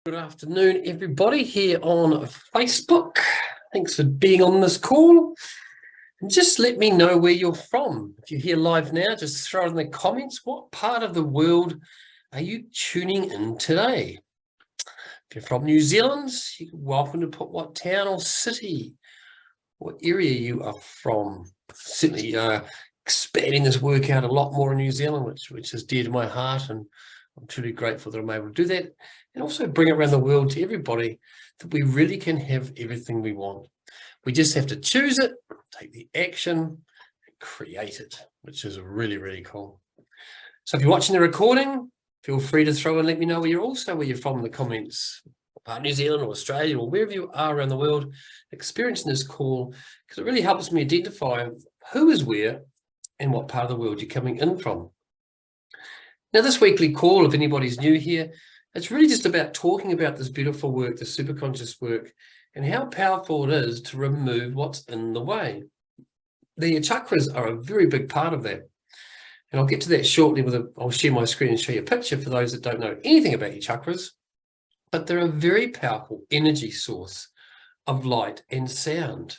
Good afternoon, everybody here on Facebook. Thanks for being on this call. And just let me know where you're from. If you're here live now, just throw it in the comments. What part of the world are you tuning in today? If you're from New Zealand, you're welcome to put what town or city or area you are from. Certainly expanding this work out a lot more in New Zealand, which is dear to my heart, and I'm truly grateful that I'm able to do that, and also bring it around the world to everybody that we really can have everything we want. We just have to choose it, take the action, and create it, which is really, really cool. So if you're watching the recording, feel free to throw and let me know where you're from in the comments, about New Zealand or Australia or wherever you are around the world experiencing this call, because it really helps me identify who is where and what part of the world you're coming in from. Now, this weekly call, if anybody's new here, it's really just about talking about this beautiful work, the superconscious work, and how powerful it is to remove what's in the way. The chakras are a very big part of that. And I'll get to that shortly. I'll share my screen and show you a picture for those that don't know anything about your chakras. But they're a very powerful energy source of light and sound,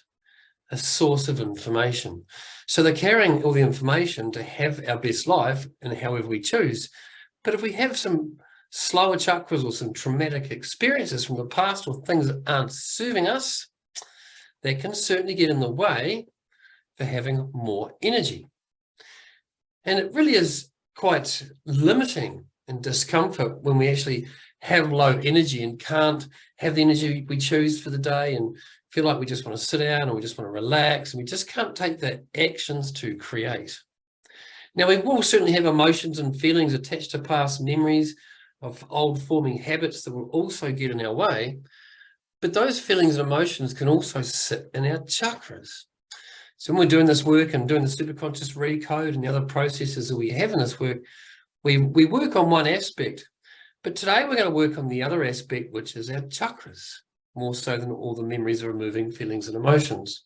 a source of information. So they're carrying all the information to have our best life and however we choose. But if we have some slower chakras or some traumatic experiences from the past or things that aren't serving us, they can certainly get in the way for having more energy. And it really is quite limiting and discomfort when we actually have low energy and can't have the energy we choose for the day and feel like we just want to sit down or we just want to relax, and we just can't take the actions to create. Now, we will certainly have emotions and feelings attached to past memories of old forming habits that will also get in our way, but those feelings and emotions can also sit in our chakras. So when we're doing this work and doing the superconscious recode and the other processes that we have in this work, we work on one aspect, but today we're going to work on the other aspect, which is our chakras, more so than all the memories of removing feelings and emotions.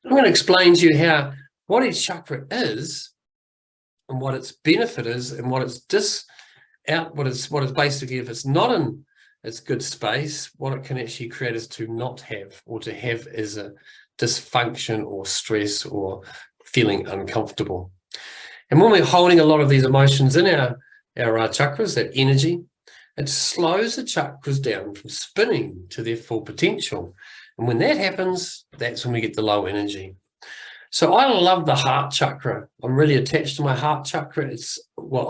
I'm going to explain to you what each chakra is and what its benefit is and what it's basically, if it's not in its good space, what it can actually create us to not have, or to have as a dysfunction or stress or feeling uncomfortable. And when we're holding a lot of these emotions in our chakras, that energy, it slows the chakras down from spinning to their full potential. And when that happens, that's when we get the low energy. So I love the heart chakra. I'm really attached to my heart chakra.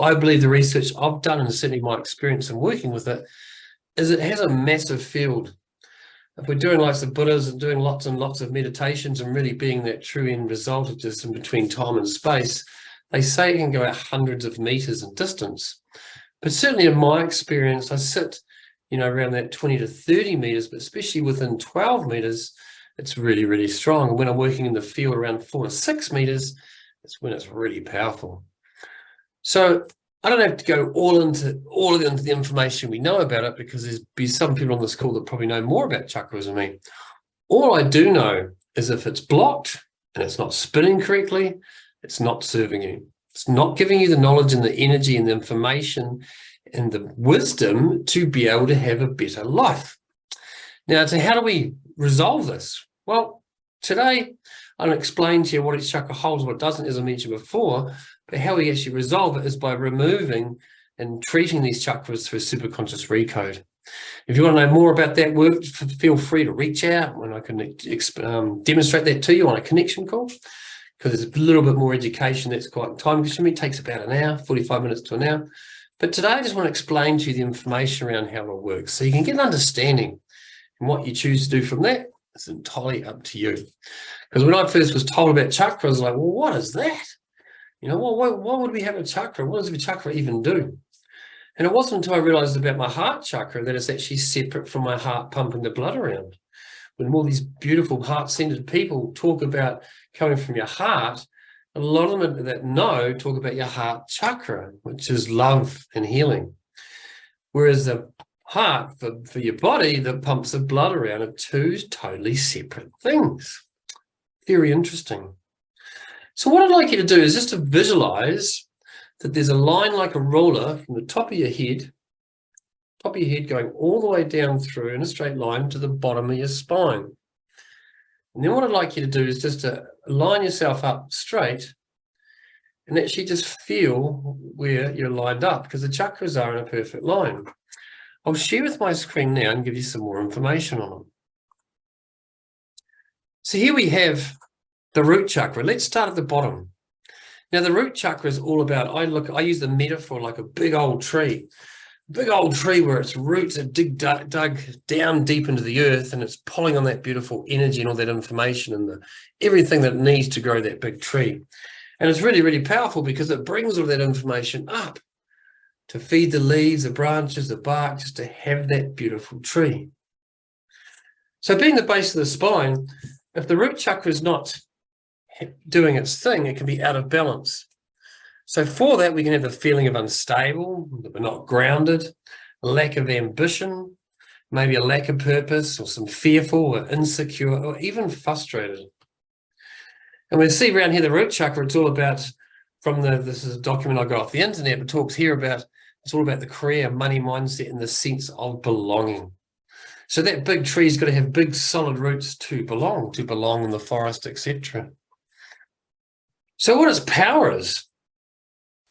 I believe the research I've done, and certainly my experience in working with it, is it has a massive field. If we're doing like the Buddhas and doing lots and lots of meditations and really being that true end result of just in between time and space, they say it can go out hundreds of meters in distance. But certainly in my experience, I sit, around that 20 to 30 meters, but especially within 12 meters, it's really, really strong. And when I'm working in the field around 4 to 6 meters, that's when it's really powerful. So I don't have to go all into the information we know about it, because there's be some people on this call that probably know more about chakras than me. All I do know is if it's blocked and it's not spinning correctly, it's not serving you. It's not giving you the knowledge and the energy and the information and the wisdom to be able to have a better life. Now, so how do we resolve this? Well, today I'm going to explain to you what each chakra holds, what it doesn't, as I mentioned before, but how we actually resolve it is by removing and treating these chakras through a superconscious recode. If you want to know more about that work, feel free to reach out when I can demonstrate that to you on a connection call, because there's a little bit more education that's quite time-consuming. It takes about an hour, 45 minutes to an hour. But today I just want to explain to you the information around how it works, so you can get an understanding, and what you choose to do from that is entirely up to you. Because when I first was told about chakras, I was like, well, what is that? Why would we have a chakra? What does a chakra even do? And it wasn't until I realized about my heart chakra that it's actually separate from my heart pumping the blood around. When all these beautiful heart-centered people talk about coming from your heart, a lot of them that talk about your heart chakra, which is love and healing. Whereas the heart for your body that pumps the blood around are two totally separate things. Very interesting. So what I'd like you to do is just to visualize that there's a line like a ruler from the top of your head top of your head, going all the way down through in a straight line to the bottom of your spine. And then what I'd like you to do is just to line yourself up straight and actually just feel where you're lined up, because the chakras are in a perfect line. I'll share with my screen now and give you some more information on them. So here we have the root chakra. Let's start at the bottom. Now, the root chakra is all about, I use the metaphor like a big old tree. Big old tree where its roots are dug down deep into the earth, and it's pulling on that beautiful energy and all that information and everything that it needs to grow that big tree. And it's really, really powerful because it brings all that information up to feed the leaves, the branches, the bark, just to have that beautiful tree. So being the base of the spine, if the root chakra is not doing its thing, it can be out of balance. So for that, we can have a feeling of unstable, that we're not grounded, a lack of ambition, maybe a lack of purpose, or some fearful or insecure, or even frustrated. And we see around here the root chakra, it's all about, this is a document I got off the internet, but talks here about, it's all about the career, money mindset, and the sense of belonging. So that big tree's got to have big solid roots to belong in the forest, etc. So what its power is,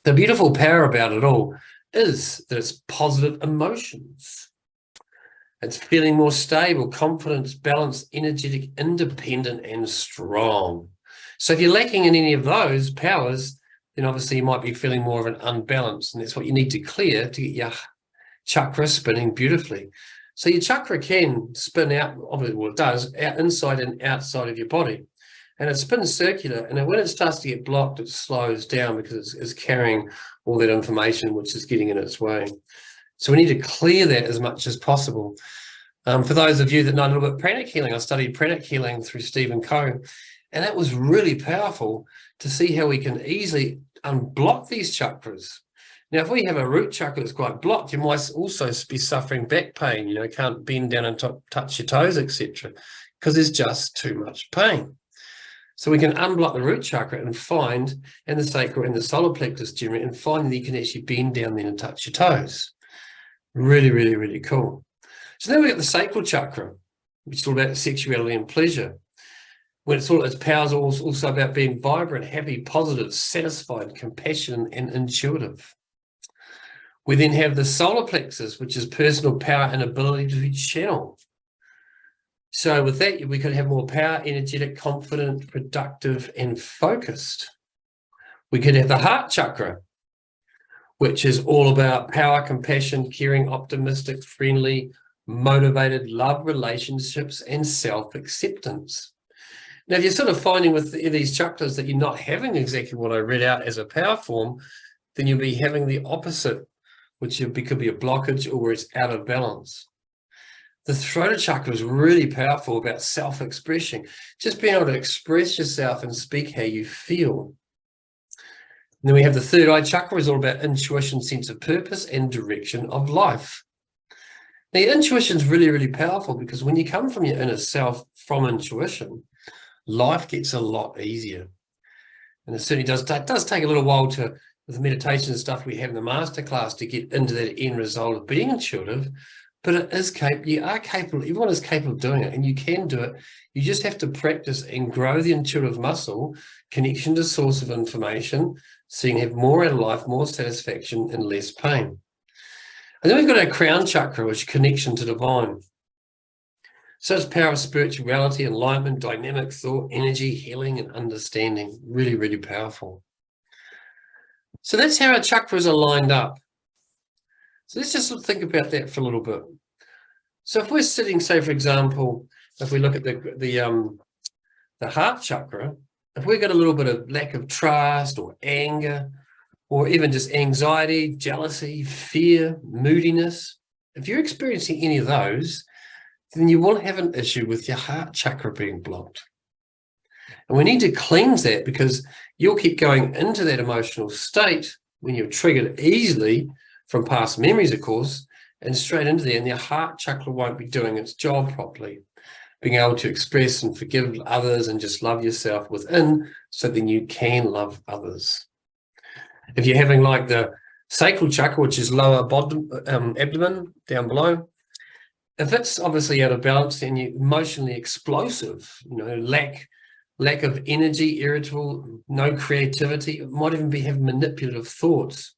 the beautiful power about it all is that it's positive emotions. It's feeling more stable, confident, balanced, energetic, independent, and strong. So if you're lacking in any of those powers, then obviously you might be feeling more of an unbalance, and that's what you need to clear to get your chakra spinning beautifully. So your chakra can spin out, obviously, well, it does, out inside and outside of your body. And it spins circular, and when it starts to get blocked, it slows down because it's carrying all that information which is getting in its way. So we need to clear that as much as possible. For those of you that know a little bit pranic healing, I studied pranic healing through Stephen Coe, and that was really powerful to see how we can easily unblock these chakras. Now, if we have a root chakra that's quite blocked, you might also be suffering back pain, can't bend down and touch your toes, etc., because there's just too much pain. So we can unblock the root chakra and the sacral and the solar plexus generally, and find that you can actually bend down there and touch your toes. Really, really, really cool. So then we got the sacral chakra, which is all about sexuality and pleasure. When its power is also about being vibrant, happy, positive, satisfied, compassionate, and intuitive. We then have the solar plexus, which is personal power and ability to channel. So with that, we could have more power, energetic, confident, productive, and focused. We could have the heart chakra, which is all about power, compassion, caring, optimistic, friendly, motivated, love, relationships, and self-acceptance. Now, if you're sort of finding with these chakras that you're not having exactly what I read out as a power form, then you'll be having the opposite, which could be a blockage or where it's out of balance. The throat chakra is really powerful about self-expression, just being able to express yourself and speak how you feel. And then we have the third eye chakra, is all about intuition, sense of purpose, and direction of life. Now, your intuition is really, really powerful because when you come from your inner self from intuition, life gets a lot easier. And it certainly does. It does take a little while with the meditation and stuff we have in the masterclass to get into that end result of being intuitive. But it is capable. You are capable. Everyone is capable of doing it, and you can do it. You just have to practice and grow the intuitive muscle, connection to source of information, so you can have more out of life, more satisfaction, and less pain. And then we've got our crown chakra, which is connection to divine. So it's power of spirituality, enlightenment, dynamic thought, energy, healing, and understanding. Really, really powerful. So that's how our chakras are lined up. So let's just think about that for a little bit. So if we're sitting, say, for example, if we look at the heart chakra, if we've got a little bit of lack of trust or anger, or even just anxiety, jealousy, fear, moodiness, if you're experiencing any of those, then you will have an issue with your heart chakra being blocked. And we need to cleanse that because you'll keep going into that emotional state when you're triggered easily from past memories, of course, and straight into there, and your heart chakra won't be doing its job properly, being able to express and forgive others and just love yourself within, so then you can love others. If you're having like the Sacral chakra, which is lower bottom, abdomen, down below. If it's obviously out of balance and you're emotionally explosive, lack of energy, irritable, no creativity, it might even be having manipulative thoughts,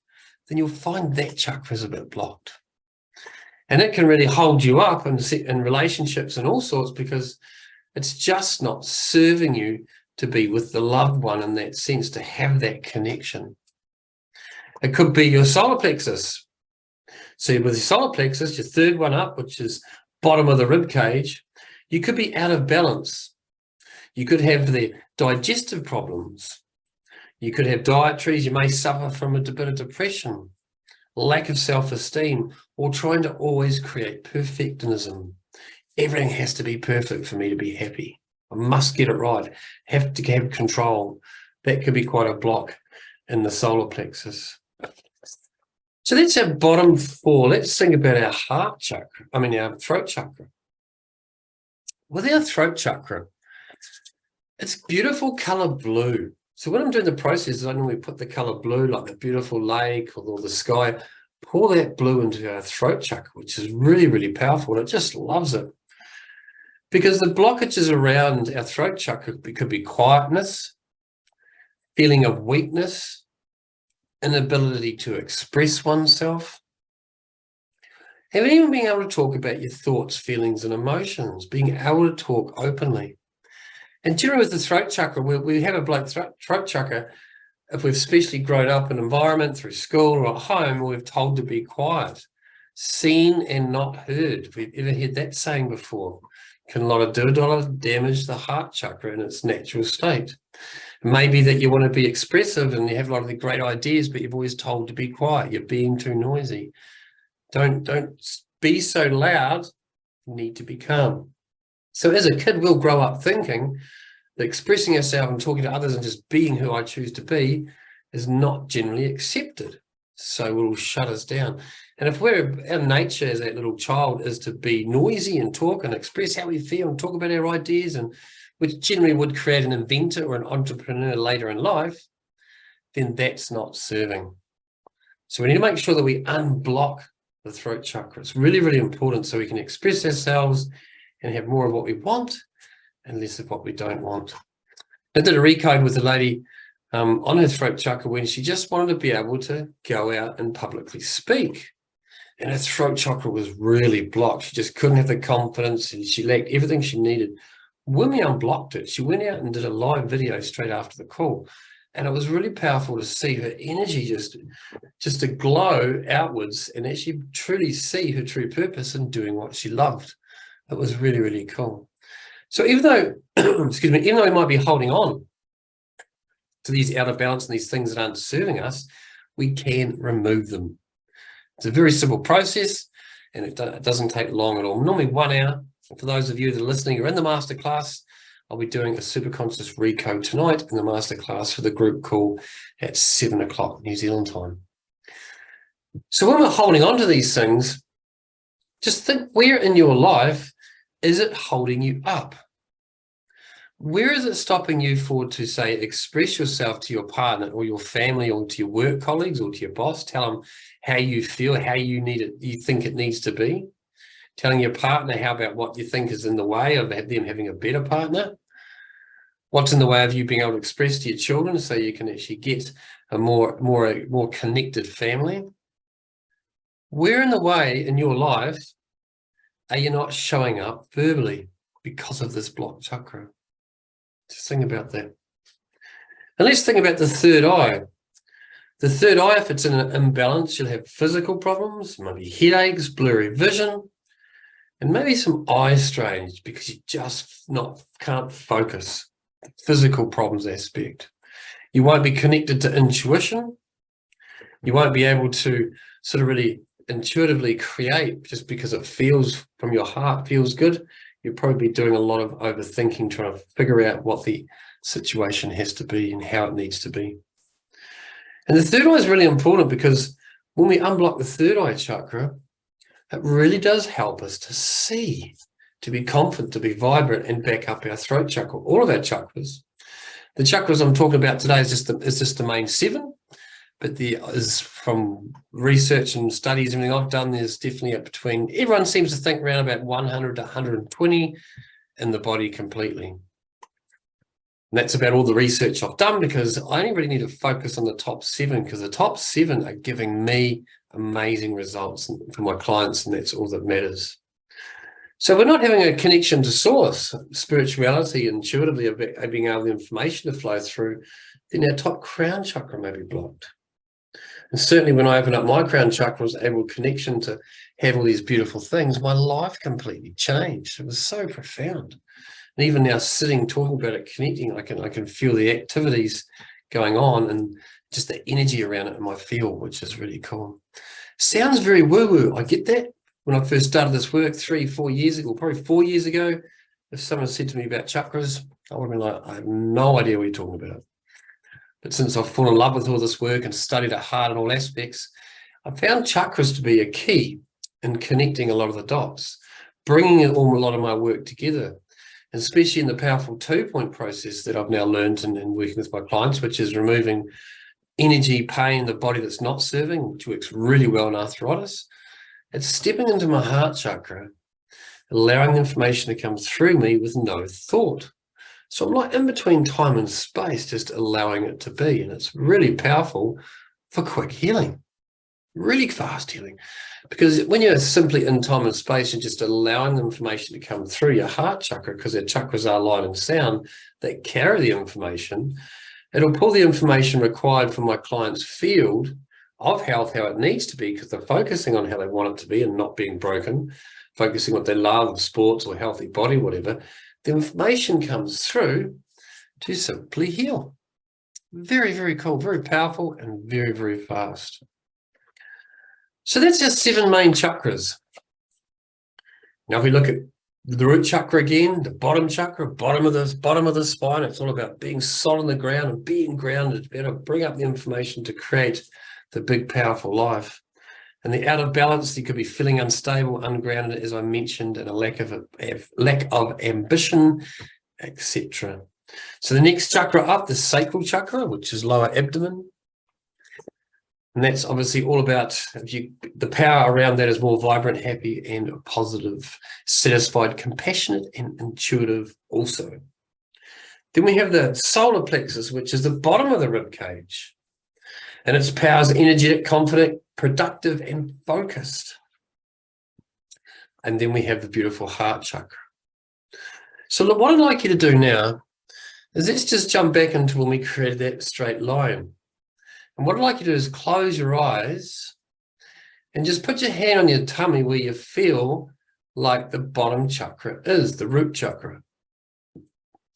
then you'll find that chakra is a bit blocked. And it can really hold you up in relationships and all sorts, because it's just not serving you to be with the loved one in that sense, to have that connection. It could be your solar plexus. So with your solar plexus, your third one up, which is bottom of the rib cage, you could be out of balance. You could have the digestive problems. You could have dietaries. You may suffer from a bit of depression, lack of self-esteem, or trying to always create perfectionism. Everything has to be perfect for me to be happy. I must get it right. Have to have control. That could be quite a block in the solar plexus. So that's our bottom four. Let's think about our heart chakra. Our throat chakra. With our throat chakra, it's beautiful color blue. So when I'm doing the process, I normally put the color blue, like the beautiful lake or the sky, pour that blue into our throat chakra, which is really, really powerful. And it just loves it. Because the blockages around our throat chakra could be quietness, feeling of weakness, inability to express oneself, and even being able to talk about your thoughts, feelings, and emotions, being able to talk openly. And generally with the throat chakra, we have a blocked throat chakra. If we've especially grown up in an environment through school or at home, we're told to be quiet, seen and not heard. If we've ever heard that saying before, can do a lot of damage the heart chakra in its natural state. Maybe that you want to be expressive and you have a lot of the great ideas, but you've always told to be quiet. You're being too noisy. Don't be so loud. You need to be calm. So as a kid, we'll grow up thinking that expressing yourself and talking to others and just being who I choose to be is not generally accepted. So it will shut us down. And if our nature as that little child is to be noisy and talk and express how we feel and talk about our ideas, and which generally would create an inventor or an entrepreneur later in life, then that's not serving. So we need to make sure that we unblock the throat chakra. It's really, really important so we can express ourselves and have more of what we want and less of what we don't want. I did a recode with a lady on her throat chakra when she just wanted to be able to go out and publicly speak. And her throat chakra was really blocked. She just couldn't have the confidence, and she lacked everything she needed. When we unblocked it, she went out and did a live video straight after the call. And it was really powerful to see her energy just to glow outwards and actually truly see her true purpose in doing what she loved. It was really, really cool. So even though, even though we might be holding on to these out of balance and these things that aren't serving us, we can remove them. It's a very simple process, and it doesn't take long at all. Normally 1 hour. For those of you that are listening or in the masterclass, I'll be doing a super conscious recode tonight in the masterclass for the group call at 7 o'clock New Zealand time. So when we're holding on to these things, just think, where in your life is it holding you up? Where is it stopping you to say, express yourself to your partner or your family or to your work colleagues or to your boss? Tell them how you feel, how you think it needs to be. Telling your partner how about what you think is in the way of them having a better partner. What's in the way of you being able to express to your children so you can actually get a more connected family? Where in the way in your life are you not showing up verbally because of this blocked chakra? Just think about that. And let's think about the third eye. The third eye, if it's in an imbalance, you'll have physical problems, maybe headaches, blurry vision, and maybe some eye strains because you just can't focus. The physical problems aspect. You won't be connected to intuition. You won't be able to sort of really intuitively create just because it feels from your heart, feels good. You'll probably be doing a lot of overthinking, trying to figure out what the situation has to be and how it needs to be. And the third eye is really important because when we unblock the third eye chakra, it really does help us to see, to be confident, to be vibrant, and back up our throat chakra, all of our chakras. The chakras I'm talking about today is just the main 7, but there is, from research and studies and everything I've done, there's definitely up between, everyone seems to think around about 100 to 120 in the body completely. And that's about all the research I've done, because I only really need to focus on the top 7, because the top 7 are giving me amazing results for my clients, and that's all that matters. So we're not having a connection to source, spirituality, intuitively being able the information to flow through, then our top crown chakra may be blocked. And certainly when I open up my crown chakra, I was able connection to have all these beautiful things. My life completely changed. It was so profound. And even now, sitting, talking about it, connecting, I can feel the activities going on and just the energy around it in my field, which is really cool. Sounds very woo-woo. I get that. When I first started this work 3-4 years ago, probably 4 years ago, if someone said to me about chakras, I would have been like, I have no idea what you're talking about. But since I've fallen in love with all this work and studied it hard in all aspects, I found chakras to be a key in connecting a lot of the dots, bringing a lot of my work together, and especially in the powerful 2-point process that I've now learned in working with my clients, which is removing energy, pain in the body that's not serving, which works really well in arthritis. It's stepping into my heart chakra, allowing the information to come through me with no thought. So I'm like in between time and space, just allowing it to be. And it's really powerful for quick healing, really fast healing. Because when you're simply in time and space and just allowing the information to come through your heart chakra, because their chakras are light and sound that carry the information, it'll pull the information required for my client's field of health, how it needs to be, because they're focusing on how they want it to be and not being broken, focusing on what they love, sports or healthy body, whatever. The information comes through to simply heal. Very, very cool, very powerful, and very, very fast. So that's our 7 main chakras. Now, if we look at the root chakra again, the bottom chakra, bottom of the spine, it's all about being solid on the ground and being grounded, to be able to bring up the information to create the big, powerful life. And the out of balance, you could be feeling unstable, ungrounded, as I mentioned, and a lack of ambition, etc. So the next chakra up, the sacral chakra, which is lower abdomen. And that's obviously all about the power around that is more vibrant, happy, and positive, satisfied, compassionate, and intuitive also. Then we have the solar plexus, which is the bottom of the rib cage. And its power is energetic, confident, productive, and focused. And then we have the beautiful heart chakra. So look, what I'd like you to do now is let's just jump back into when we created that straight line. And what I'd like you to do is close your eyes and just put your hand on your tummy where you feel like the bottom chakra is, the root chakra.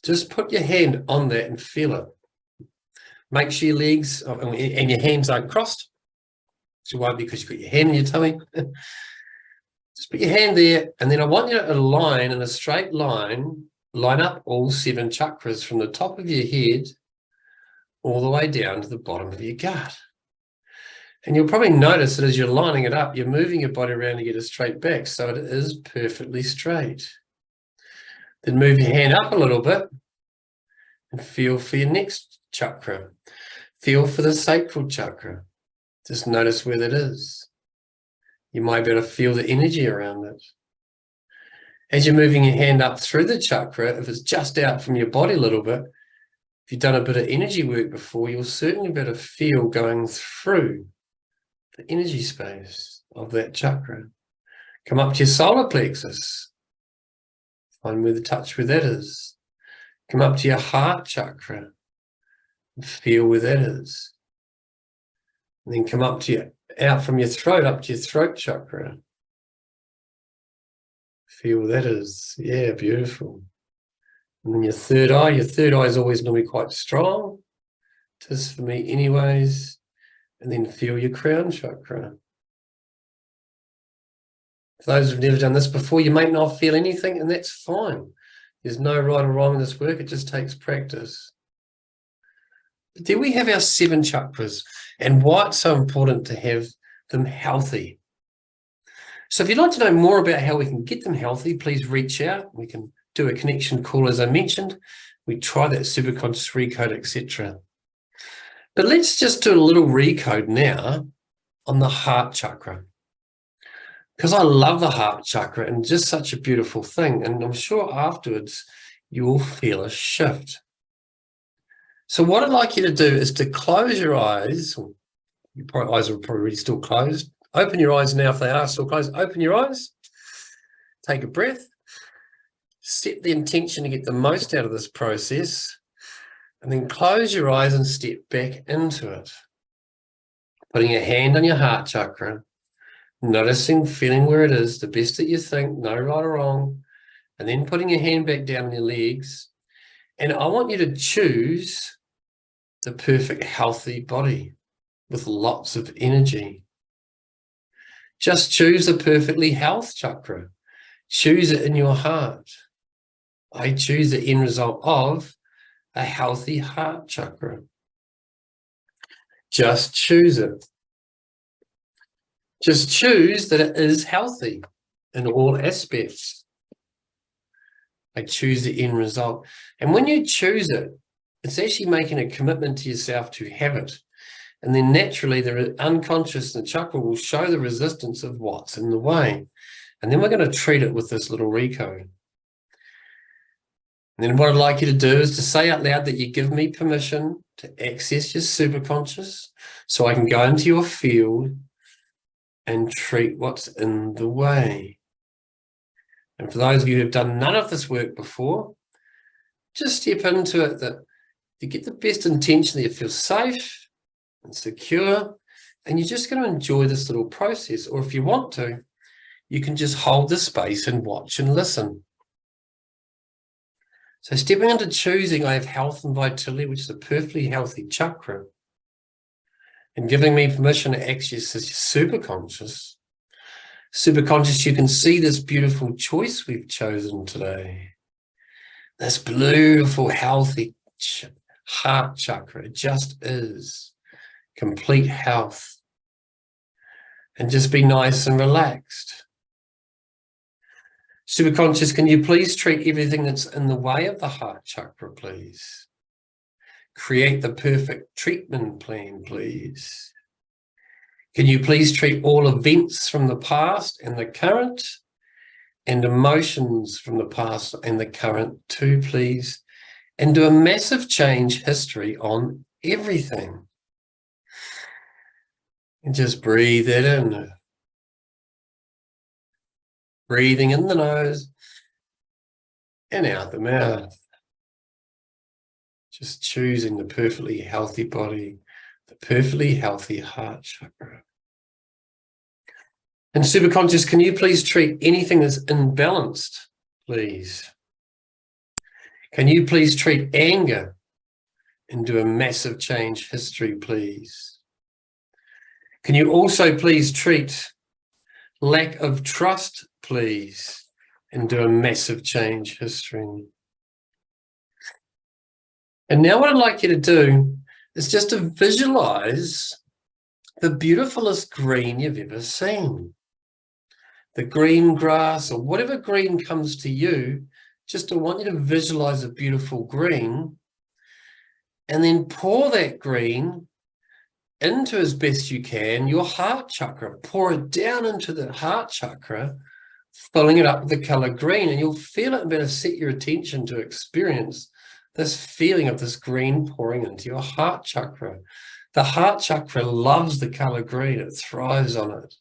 Just put your hand on that and feel it. Make sure your legs and your hands aren't crossed. So it won't be because you've got your hand in your tummy. Just put your hand there, and then I want you to align in a straight line, line up all 7 chakras from the top of your head all the way down to the bottom of your gut. And you'll probably notice that as you're lining it up, you're moving your body around to get a straight back, so it is perfectly straight. Then move your hand up a little bit and feel for your next chakra. Feel for the sacral chakra. Just notice where that is. You might be able to feel the energy around it. As you're moving your hand up through the chakra, if it's just out from your body a little bit, if you've done a bit of energy work before, you'll certainly be able to feel going through the energy space of that chakra. Come up to your solar plexus. Find where the touch where that is. Come up to your heart chakra. And feel where that is. And then come up to your, out from your throat, up to your throat chakra. Feel where that is. Yeah, beautiful. And then your third eye is always normally quite strong. Just for me anyways. And then feel your crown chakra. For those who've never done this before, you might not feel anything, and that's fine. There's no right or wrong in this work. It just takes practice. But then we have our 7 chakras, and why it's so important to have them healthy. So if you'd like to know more about how we can get them healthy, please reach out. We can do a connection call, as I mentioned. We try that superconscious recode, etc. But let's just do a little recode now on the heart chakra, because I love the heart chakra and just such a beautiful thing. And I'm sure afterwards you will feel a shift. So what I'd like you to do is to close your eyes. Your eyes are probably still closed. Open your eyes now if they are still closed. Open your eyes. Take a breath. Set the intention to get the most out of this process. And then close your eyes and step back into it. Putting your hand on your heart chakra. Noticing, feeling where it is, the best that you think, no right or wrong. And then putting your hand back down on your legs. And I want you to choose the perfect healthy body with lots of energy. Just choose the perfectly health chakra. Choose it in your heart. I choose the end result of a healthy heart chakra. Just choose it. Just choose that it is healthy in all aspects. I choose the end result. And when you choose it, it's actually making a commitment to yourself to have it. And then naturally, the unconscious and chakra will show the resistance of what's in the way. And then we're going to treat it with this little recode. And then what I'd like you to do is to say out loud that you give me permission to access your superconscious so I can go into your field and treat what's in the way. And for those of you who have done none of this work before, just step into it that you get the best intention that you feel safe and secure, and you're just going to enjoy this little process. Or if you want to, you can just hold the space and watch and listen. So stepping into choosing, I have health and vitality, which is a perfectly healthy chakra, and giving me permission to access this superconscious. Superconscious, you can see this beautiful choice we've chosen today. This beautiful, healthy heart chakra. It just is complete health. And just be nice and relaxed. Superconscious, can you please treat everything that's in the way of the heart chakra, please? Create the perfect treatment plan, please. Can you please treat all events from the past and the current, and emotions from the past and the current too, please? And do a massive change history on everything. And just breathe that in. Breathing in the nose and out the mouth. Just choosing the perfectly healthy body, the perfectly healthy heart chakra. And superconscious, can you please treat anything that's imbalanced, please? Can you please treat anger and do a massive change history, please? Can you also please treat lack of trust, please, and do a massive change history? And now what I'd like you to do is just to visualize the beautifulest green you've ever seen. The green grass or whatever green comes to you, just I want you to visualize a beautiful green and then pour that green into, as best you can, your heart chakra. Pour it down into the heart chakra, filling it up with the color green, and you'll feel it and better set your attention to experience this feeling of this green pouring into your heart chakra. The heart chakra loves the color green. It thrives on it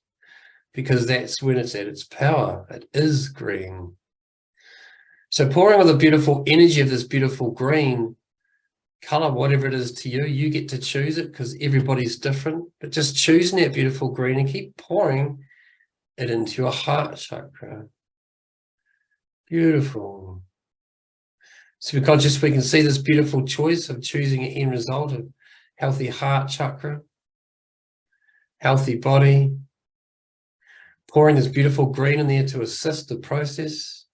because that's when it's at its power. It is green. So pouring with the beautiful energy of this beautiful green color, whatever it is to you, you get to choose it because everybody's different, but just choosing that beautiful green and keep pouring it into your heart chakra. Beautiful. Superconscious, we can see this beautiful choice of choosing an end result of healthy heart chakra, healthy body, pouring this beautiful green in there to assist the process.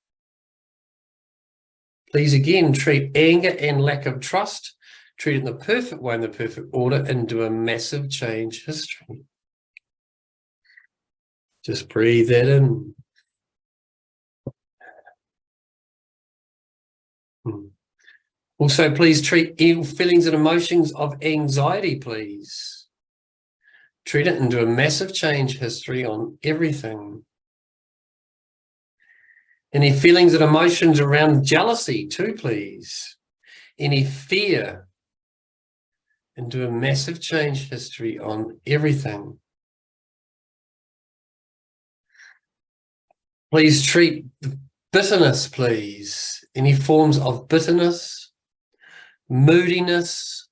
Please again treat anger and lack of trust, treat it in the perfect way, in the perfect order, and do a massive change history. Just breathe that in. Also, please treat ill feelings and emotions of anxiety, please. Treat it and do a massive change history on everything. Any feelings and emotions around jealousy too, please. Any fear, and do a massive change history on everything. Please treat bitterness, please. Any forms of bitterness, moodiness,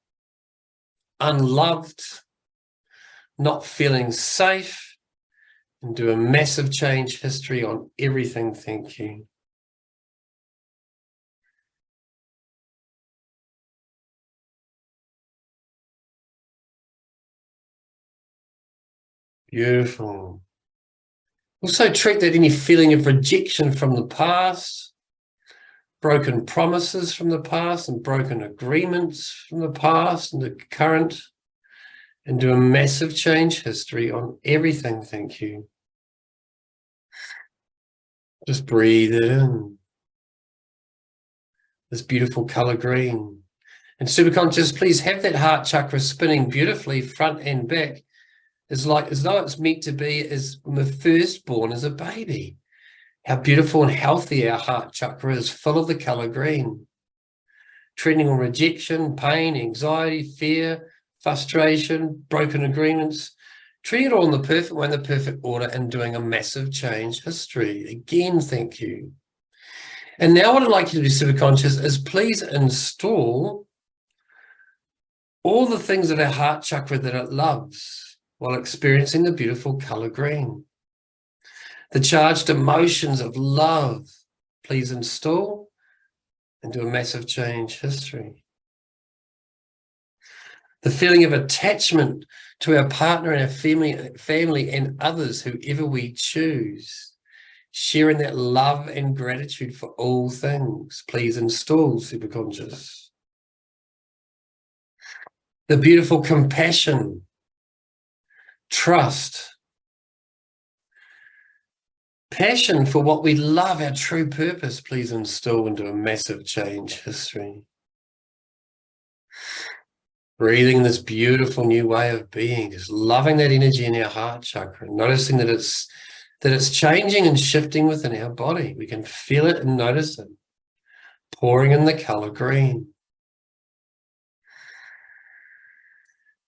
unloved, not feeling safe, and do a massive change history on everything. Thank you. Beautiful. Also treat that any feeling of rejection from the past, broken promises from the past and broken agreements from the past and the current, and do a massive change history on everything. Thank you. Just breathe it in. This beautiful color green. And superconscious, please have that heart chakra spinning beautifully front and back. It's like as though it's meant to be as when we're first born as a baby. How beautiful and healthy our heart chakra is, full of the color green. Treating on rejection, pain, anxiety, fear, frustration, broken agreements. Treat it all in the perfect way, in the perfect order, and doing a massive change history. Again, thank you. And now what I'd like you to do, superconscious, is please install all the things of our heart chakra that it loves while experiencing the beautiful color green. The charged emotions of love, please install and do a massive change history. The feeling of attachment to our partner and our family and others, whoever we choose, sharing that love and gratitude for all things, please install, superconscious. The beautiful compassion, trust, passion for what we love, our true purpose, please install into a massive change history. Breathing this beautiful new way of being, just loving that energy in our heart chakra, noticing that it's changing and shifting within our body. We can feel it and notice it. Pouring in the color green.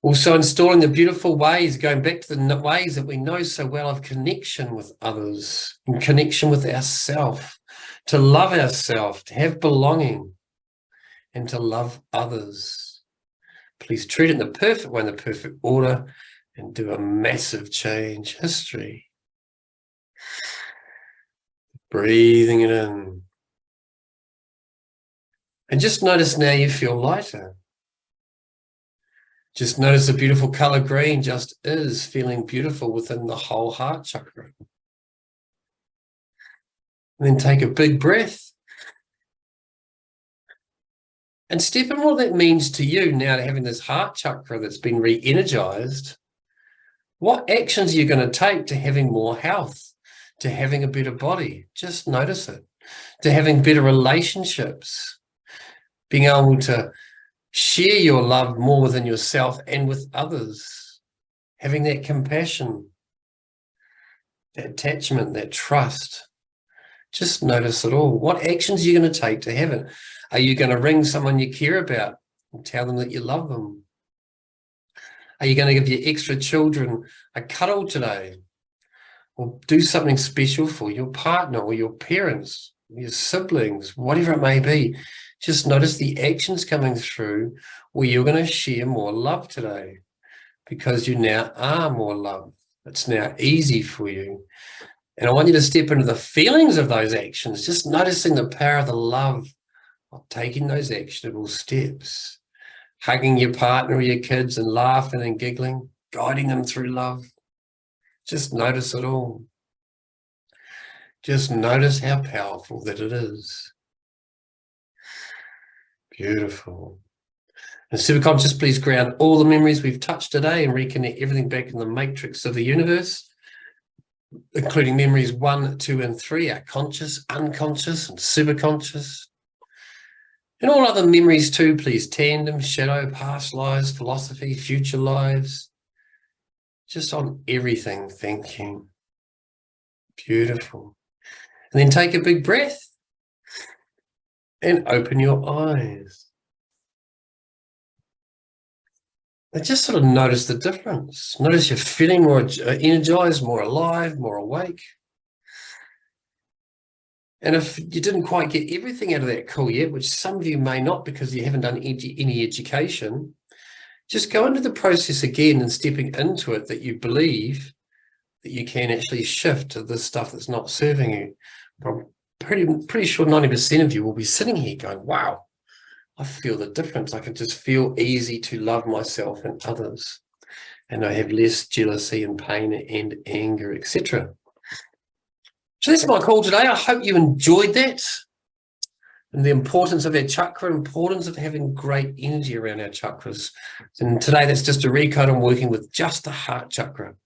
Also installing the beautiful ways, going back to the ways that we know so well of connection with others, and connection with ourselves, to love ourselves, to have belonging, and to love others. Please treat it in the perfect way, in the perfect order, and do a massive change history. Breathing it in. And just notice now you feel lighter. Just notice the beautiful color green just is feeling beautiful within the whole heart chakra. And then take a big breath. And step in what that means to you now, to having this heart chakra that's been re-energized. What actions are you going to take to having more health, to having a better body? Just notice it. To having better relationships, being able to share your love more within yourself and with others, having that compassion, that attachment, that trust. Just notice it all. What actions are you going to take to have it? Are you going to ring someone you care about and tell them that you love them? Are you going to give your extra children a cuddle today? Or do something special for your partner or your parents, your siblings, whatever it may be? Just notice the actions coming through where you're going to share more love today, because you now are more loved. It's now easy for you. And I want you to step into the feelings of those actions, just noticing the power of the love of taking those actionable steps, hugging your partner or your kids and laughing and giggling, guiding them through love. Just notice it all. Just notice how powerful that it is. Beautiful. And superconscious, please ground all the memories we've touched today and reconnect everything back in the matrix of the universe, including memories 1, 2, and 3, our conscious, unconscious, and superconscious. And all other memories too, please. Tandem, shadow, past lives, philosophy, future lives. Just on everything, thank you. Beautiful. And then take a big breath and open your eyes. And just sort of notice the difference. Notice you're feeling more energized, more alive, more awake. And if you didn't quite get everything out of that call yet, which some of you may not because you haven't done any education, just go into the process again and stepping into it that you believe that you can actually shift to the stuff that's not serving you. I'm pretty sure 90% of you will be sitting here going, wow, I feel the difference. I can just feel easy to love myself and others. And I have less jealousy and pain and anger, etc. So that's my call today. I hope you enjoyed that. And the importance of our chakra, importance of having great energy around our chakras. And today that's just a recode on working with just the heart chakra.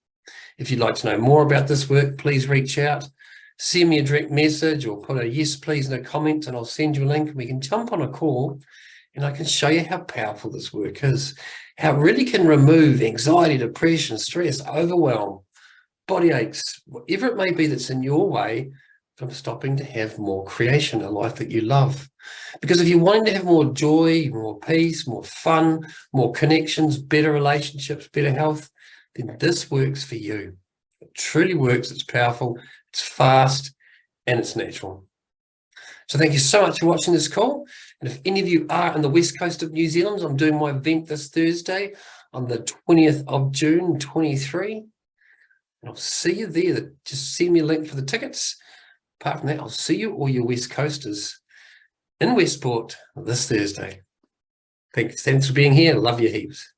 If you'd like to know more about this work, please reach out, send me a direct message or put a yes please in a comment and I'll send you a link and we can jump on a call and I can show you how powerful this work is, how it really can remove anxiety, depression, stress, overwhelm, body aches, whatever it may be that's in your way from stopping to have more creation, a life that you love. Because if you're wanting to have more joy, more peace, more fun, more connections, better relationships, better health, then this works for you. It truly works, it's powerful, it's fast, and it's natural. So thank you so much for watching this call. And if any of you are on the west coast of New Zealand, I'm doing my event this Thursday on the 20th of June, 23. And I'll see you there. Just send me a link for the tickets. Apart from that, I'll see you, all your West Coasters, in Westport this Thursday. Thanks for being here. Love you heaps.